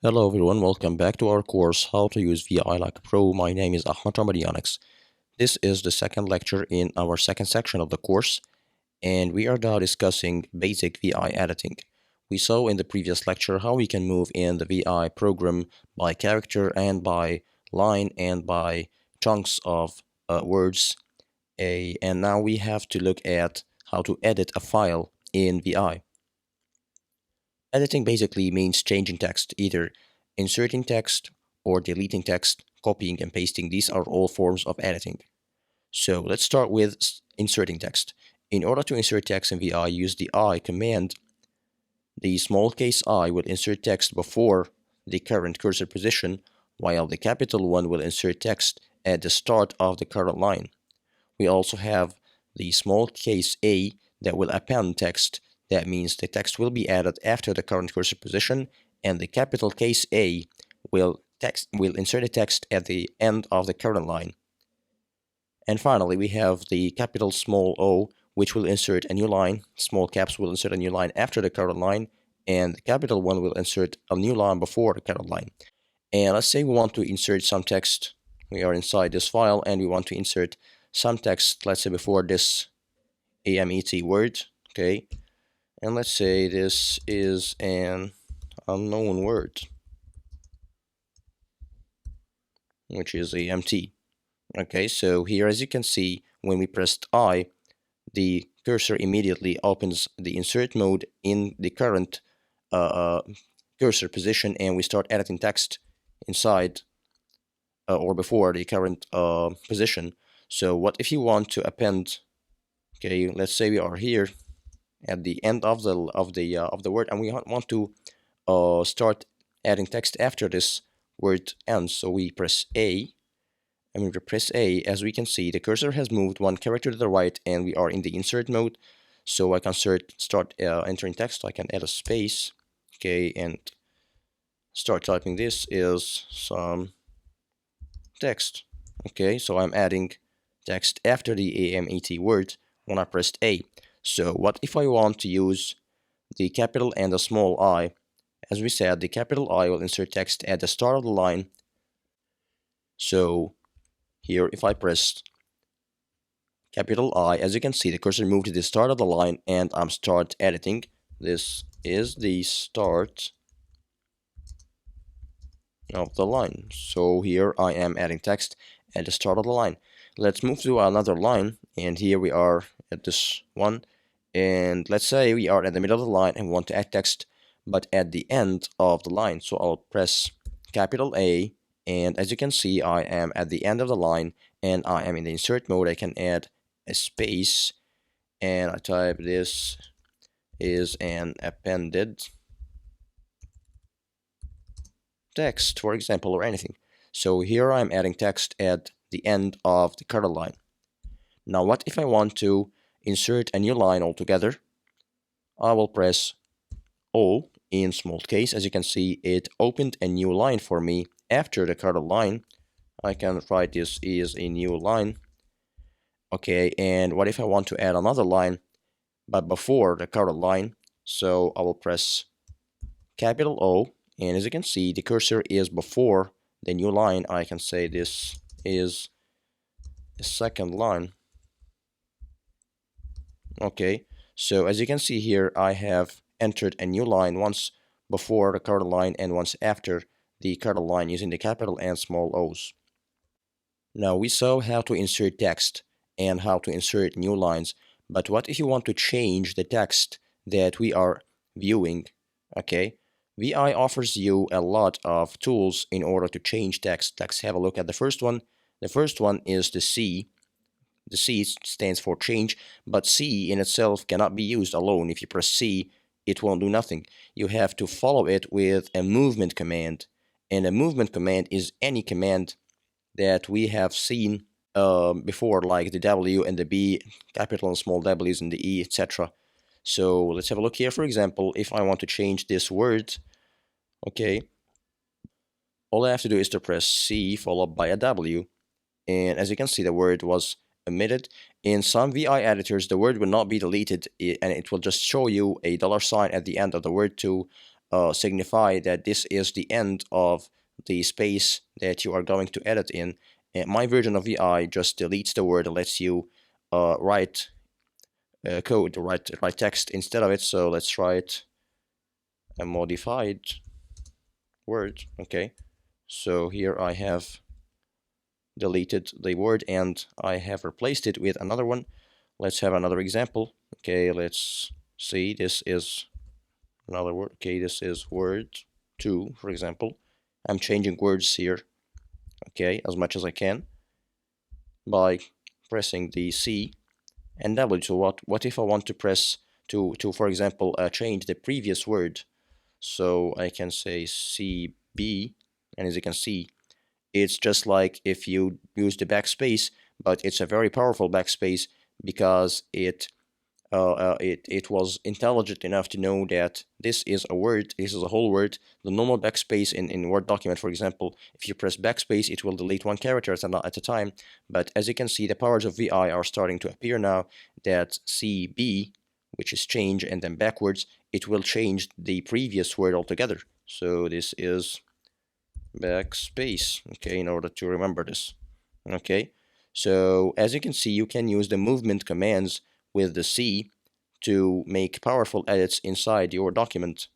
Hello everyone, welcome back to our course How to Use VI Like a Pro. My name is Ahmed Ramadianix. This is the second lecture in our second section of the course, and we are now discussing basic VI editing. We saw in the previous lecture how we can move in the VI program by character and by line and by chunks of words. And now we have to look at how to edit a file in VI. Editing basically means changing text, either inserting text or deleting text, copying and pasting. These are all forms of editing. So let's start with inserting text. In order to insert text in VI, use the I command. The small case I will insert text before the current cursor position, while the capital one will insert text at the start of the current line. We also have the small case A that will append text. That means the text will be added after the current cursor position, and the capital case A will insert a text at the end of the current line. And finally, we have the capital small o, which will insert a new line. Small caps will insert a new line after the current line, and the capital one will insert a new line before the current line. And let's say we want to insert some text. We are inside this file, and we want to insert some text, let's say before this AMET word, okay? And let's say this is an unknown word, which is AMT. Okay, so here, as you can see, when we pressed I, the cursor immediately opens the insert mode in the current cursor position, and we start editing text inside or before the current position. So what if you want to append? Okay, let's say we are here at the end of the word, and we want to start adding text after this word ends. So we press A, and when we press A, as we can see, the cursor has moved one character to the right, and we are in the insert mode. So I can start entering text. I can add a space, okay, and start typing. This is some text. Okay, so I'm adding text after the AMET word when I pressed A. So what if I want to use the capital and the small I? As we said, the capital I will insert text at the start of the line. So here, if I press capital I, as you can see, the cursor moved to the start of the line, and I'm start editing. This is the start of the line. So here I am adding text at the start of the line. Let's move to another line, and here we are at this one. And let's say we are at the middle of the line and want to add text, but at the end of the line. So I'll press capital A, and as you can see, I am at the end of the line, and I am in the insert mode. I can add a space, and I type this is an appended text, for example, or anything. So here I'm adding text at the end of the current line. Now, what if I want to insert a new line altogether? I will press O in small case. As you can see, it opened a new line for me after the current line. I can write this is a new line. Okay, and what if I want to add another line, but before the current line? So I will press capital O, and as you can see, the cursor is before the new line. I can say this is the second line. Okay, so as you can see here, I have entered a new line once before the current line and once after the current line using the capital and small O's. Now we saw how to insert text and how to insert new lines, but what if you want to change the text that we are viewing? Okay, VI offers you a lot of tools in order to change text. Let's have a look at the first one. The first one is the C. The C stands for change, but C in itself cannot be used alone. If you press C, it won't do nothing. You have to follow it with a movement command. And a movement command is any command that we have seen before, like the W and the B, capital and small W's and the E, etc. So let's have a look here. For example, if I want to change this word, okay, all I have to do is to press C followed by a W. And as you can see, the word was omitted. In some VI editors, the word will not be deleted, and it will just show you a $sign at the end of the word to signify that this is the end of the space that you are going to edit in. And my version of VI just deletes the word and lets you write code, write text instead of it. So let's write a modified word. Okay, so here I have deleted the word and I have replaced it with another one. Let's have another example. Okay, let's see. This is another word. Okay, this is word 2, for example. I'm changing words here, okay, as much as I can by pressing the C and W. So what if I want to press to for example change the previous word? So I can say CB, and as you can see, it's just like if you use the backspace, but it's a very powerful backspace because it was intelligent enough to know that this is a word, this is a whole word. The normal backspace in Word document, for example, if you press backspace, it will delete one character at a time. But as you can see, the powers of VI are starting to appear now, that CB, which is change, and then backwards, it will change the previous word altogether. So this is backspace, okay, in order to remember this. Okay, so as you can see, you can use the movement commands with the C to make powerful edits inside your document.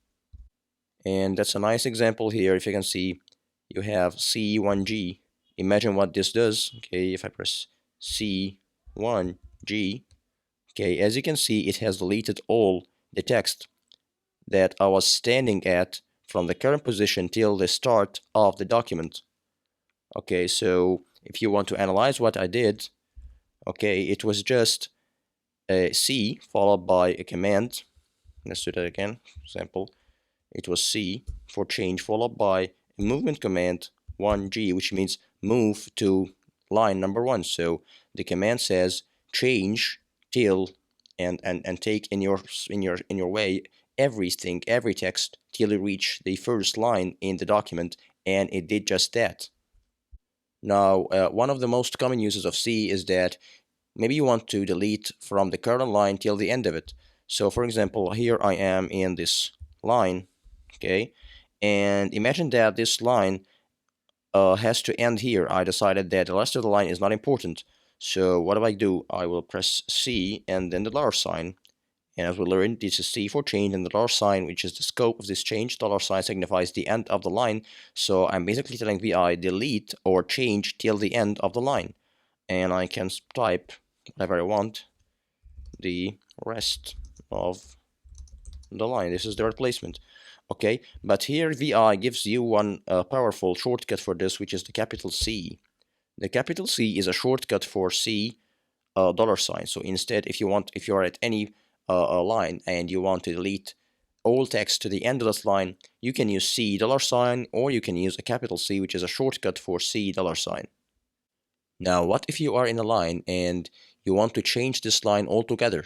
And that's a nice example here. If you can see, you have C1G. Imagine what this does. Okay, if I press C1G, okay, as you can see, it has deleted all the text that I was standing at from the current position till the start of the document. Okay, so if you want to analyze what I did, okay, it was just a C followed by a command. Let's do that again. For example, it was C for change followed by a movement command 1G, which means move to line number 1. So the command says change till and take in your way everything, every text till you reach the first line in the document, and it did just that. Now, one of the most common uses of C is that maybe you want to delete from the current line till the end of it. So for example, here I am in this line, okay, and imagine that this line has to end here. I decided that the rest of the line is not important. So what do I do? I will press C and then the dollar sign. And as we learned, this is C for change, and the dollar sign, which is the scope of this change, dollar sign signifies the end of the line. So I'm basically telling VI delete or change till the end of the line. And I can type whatever I want, the rest of the line. This is the replacement. Okay, but here VI gives you one powerful shortcut for this, which is the capital C. The capital C is a shortcut for C dollar sign. So instead, if you are at any line and you want to delete all text to the end of this line, you can use C dollar sign, or you can use a capital C, which is a shortcut for C dollar sign. Now, what if you are in a line and you want to change this line altogether?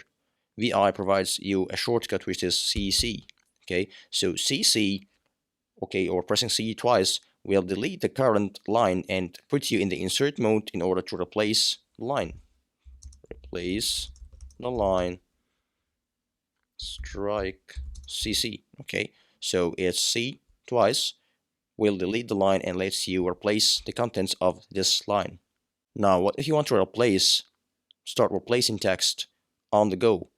VI provides you a shortcut which is CC. Okay, so CC, okay, or pressing C twice will delete the current line and put you in the insert mode in order to replace the line. Replace the line, strike CC. Okay, so it's C twice, will delete the line and lets you replace the contents of this line. Now, what if you want to start replacing text on the go?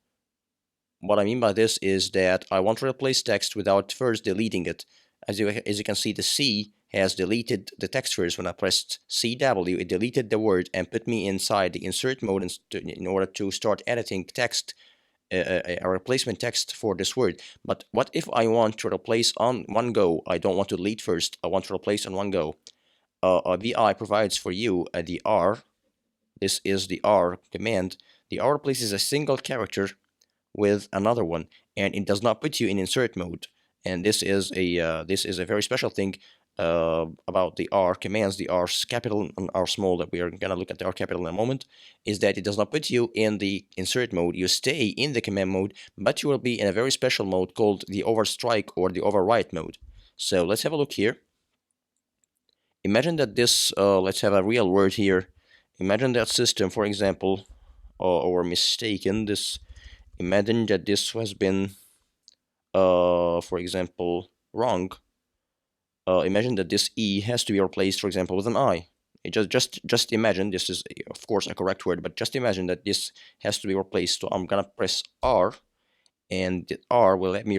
What I mean by this is that I want to replace text without first deleting it. As you can see, the C has deleted the text first. When I pressed CW, it deleted the word and put me inside the insert mode in order to start editing text, a replacement text for this word. But what if I want to replace on one go? I don't want to delete first. I want to replace on one go. VI provides for you the R. This is the R command. The R replaces a single character with another one, and it does not put you in insert mode. And this is a very special thing about the R commands, the R capital and R small, that we are gonna look at the R capital in a moment, is that it does not put you in the insert mode. You stay in the command mode, but you will be in a very special mode called the overstrike or the overwrite mode. So let's have a look here. Imagine that this, let's have a real word here. Imagine that system, for example, or mistaken this. Imagine that this has been, for example, wrong, imagine that this E has to be replaced, for example, with an I. Just imagine, this is of course a correct word, but just imagine that this has to be replaced. So I'm gonna press R, and the R will let me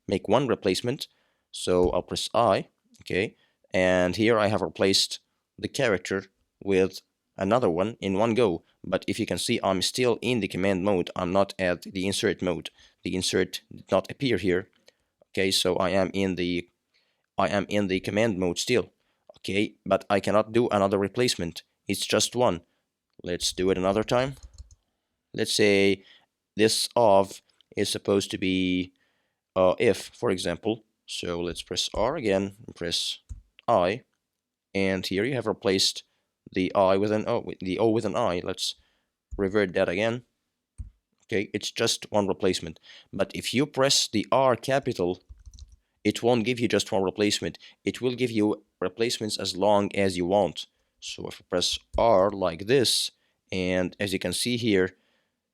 make one replacement. So I'll press I, okay, and here I have replaced the character with another one in one go. But if you can see, I'm still in the command mode. I'm not at the insert mode. The insert did not appear here. Okay, so I am in the command mode still. Okay, but I cannot do another replacement. It's just one. Let's do it another time. Let's say this of is supposed to be if, for example. So let's press R again, press I, and here you have replaced the I with an O, the O with an I. Let's revert that again. Okay, it's just one replacement. But if you press the R capital, it won't give you just one replacement. It will give you replacements as long as you want. So if I press R like this, and as you can see here,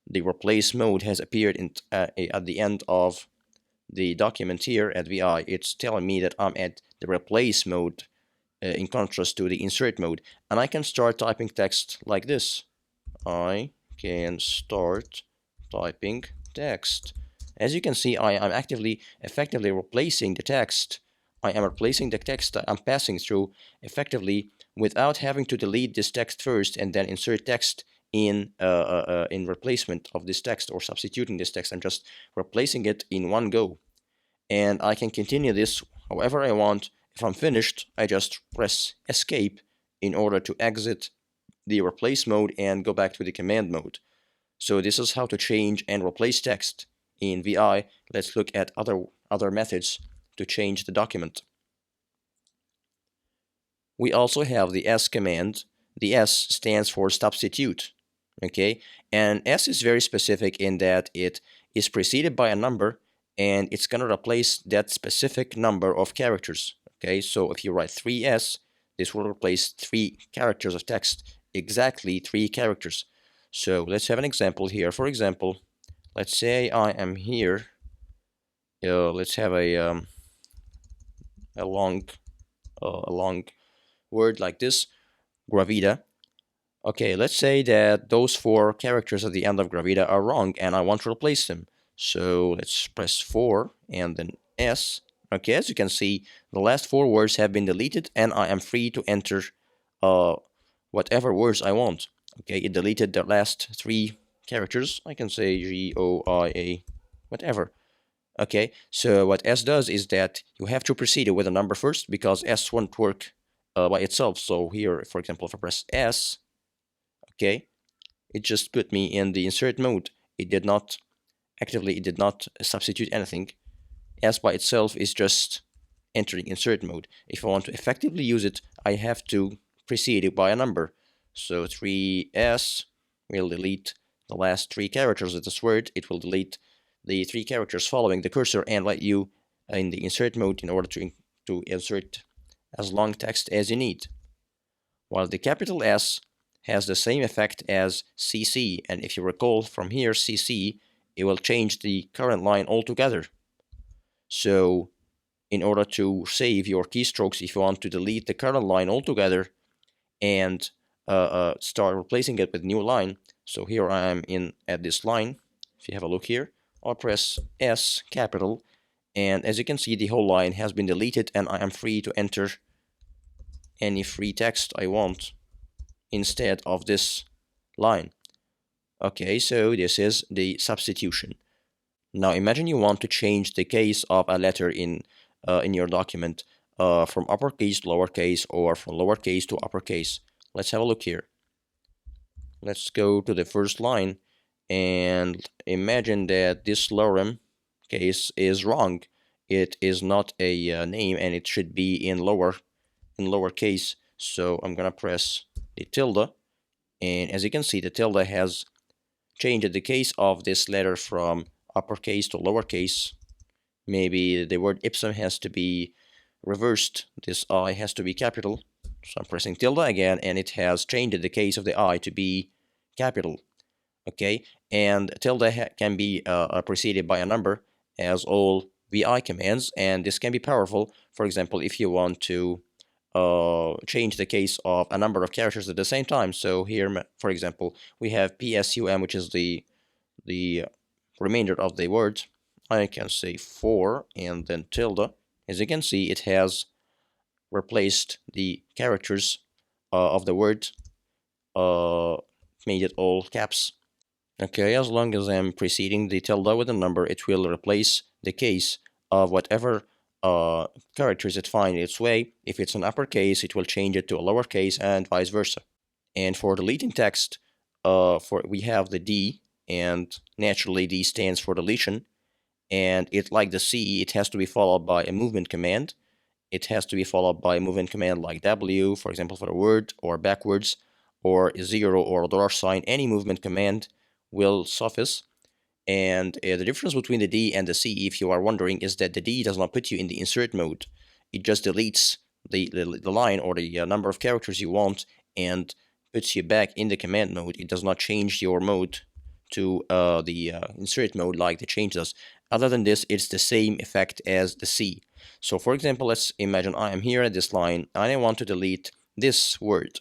the replace mode has appeared at the end of the document here at VI. It's telling me that I'm at the replace mode in contrast to the insert mode. And I can start typing text like this. I can start typing text. As you can see, I am effectively replacing the text. I am replacing the text that I'm passing through effectively without having to delete this text first and then insert text in replacement of this text or substituting this text. I'm just replacing it in one go. And I can continue this however I want. If I'm finished, I just press escape in order to exit the replace mode and go back to the command mode. So this is how to change and replace text in VI. Let's look at other methods to change the document. We also have the S command. The S stands for substitute, okay? And S is very specific in that it is preceded by a number and it's going to replace that specific number of characters, okay? So if you write 3S, this will replace 3 characters of text, exactly 3 characters. So let's have an example here. For example, let's say I am here. Let's have a long word like this, gravida. Okay, let's say that those 4 characters at the end of gravida are wrong and I want to replace them. So let's press 4 and then S. Okay, as you can see, the last 4 words have been deleted and I am free to enter whatever words I want. Okay, it deleted the last 3 characters. I can say G, O, I, A, whatever. Okay, so what S does is that you have to proceed it with a number first because S won't work by itself. So here, for example, if I press S, okay, it just put me in the insert mode. It did not substitute anything. S by itself is just entering insert mode. If I want to effectively use it, I have to precede it by a number. So 3S will delete the last 3 characters of this word. It will delete the 3 characters following the cursor and let you in the insert mode in order to insert as long text as you need. While the capital S has the same effect as CC, and if you recall from here, CC, it will change the current line altogether. So in order to save your keystrokes, if you want to delete the current line altogether and start replacing it with new line, so here I am at this line. If you have a look here, I'll press S capital, and as you can see, the whole line has been deleted and I am free to enter any free text I want instead of this line. Okay, so this is the substitution. Now imagine you want to change the case of a letter in your document from uppercase to lowercase or from lowercase to uppercase. Let's have a look here. Let's go to the first line and imagine that this lorem case is wrong. It is not a name and it should be in lowercase. So I'm gonna press the tilde, and as you can see, the tilde has changed the case of this letter from uppercase to lowercase. Maybe the word ipsum has to be reversed. This I has to be capital. So I'm pressing tilde again, and it has changed the case of the I to be capital. Okay, and tilde can be preceded by a number, as all VI commands, and this can be powerful. For example, if you want to change the case of a number of characters at the same time. So here, for example, we have PSUM, which is the remainder of the word. I can say 4 and then tilde. As you can see, it has replaced the characters of the word, made it all caps. Okay, as long as I'm preceding the tilde with a number, it will replace the case of whatever characters it finds its way. If it's an uppercase, it will change it to a lowercase and vice versa. And for deleting text, we have the D, and naturally D stands for deletion. And it, like the C, it has to be followed by a movement command. It has to be followed by a movement command like W, for example, for a word, or backwards, or a zero, or a dollar sign. Any movement command will suffice. And the difference between the D and the C, if you are wondering, is that the D does not put you in the insert mode. It just deletes the line or the number of characters you want and puts you back in the command mode. It does not change your mode to the insert mode like the change does. Other than this, it's the same effect as the C. So for example, let's imagine I am here at this line and I want to delete this word.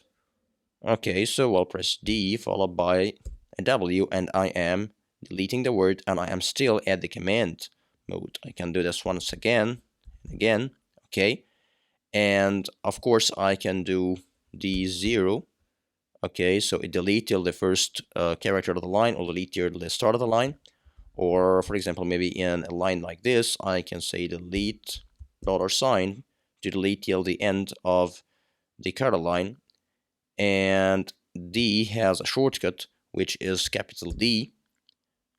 Okay, so I'll press D followed by a W, and I am deleting the word, and I am still at the command mode. I can do this once again and again. Okay, and of course I can do D0. Okay, so it delete till the first character of the line, or delete till the start of the line. Or for example, maybe in a line like this, I can say delete $sign to delete till the end of the current line. And D has a shortcut, which is capital D.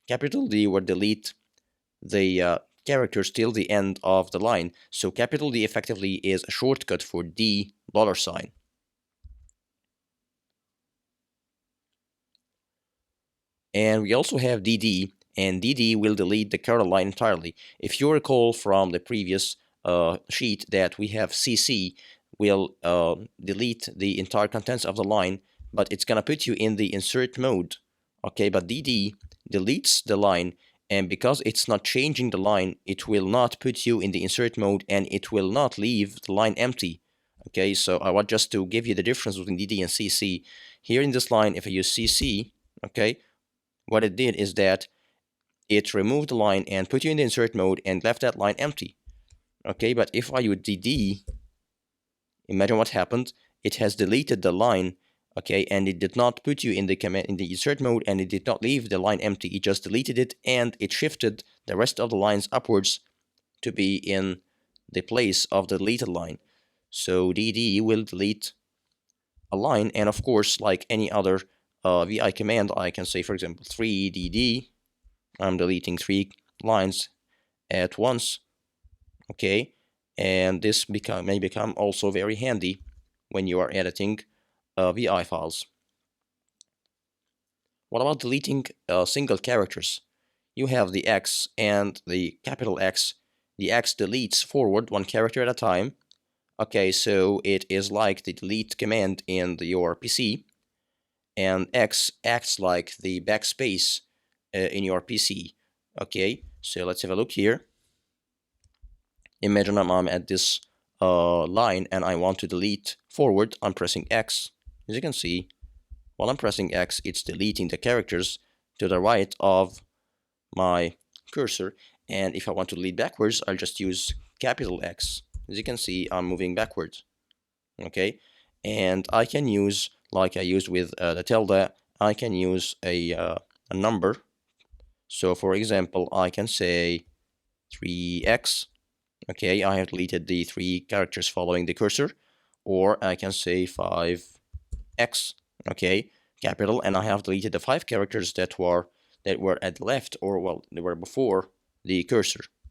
Capital D will delete the characters till the end of the line. So capital D effectively is a shortcut for D $sign. And we also have DD, and DD will delete the current line entirely. If you recall from the previous sheet that we have CC will delete the entire contents of the line, but it's gonna put you in the insert mode. Okay, but DD deletes the line, and because it's not changing the line, it will not put you in the insert mode, and it will not leave the line empty. Okay, so I want just to give you the difference between DD and CC. Here in this line, if I use CC, okay, what it did is that it removed the line and put you in the insert mode and left that line empty. Okay, but if I use DD, imagine what happened. It has deleted the line, okay, and it did not put you in the insert mode, and it did not leave the line empty. It just deleted it, and it shifted the rest of the lines upwards to be in the place of the deleted line. So DD will delete a line, and of course, like any other VI command, I can say, for example, 3DD. I'm deleting 3 lines at once, okay, and this may become also very handy when you are editing VI files. What about deleting single characters? You have the X and the capital X. The X deletes forward 1 character at a time. Okay, so it is like the delete command in your PC, and X acts like the backspace in your PC. Okay, so let's have a look here. Imagine I'm at this line and I want to delete forward. I'm pressing X. As you can see, while I'm pressing X, it's deleting the characters to the right of my cursor. And if I want to delete backwards, I'll just use capital X. As you can see, I'm moving backwards. Okay, and I can use, like I used with the tilde, I can use a number. So for example, I can say 3x. Okay, I have deleted the 3 characters following the cursor. Or I can say 5x. Okay, capital, and I have deleted the 5 characters that were at the left, or well, they were before the cursor.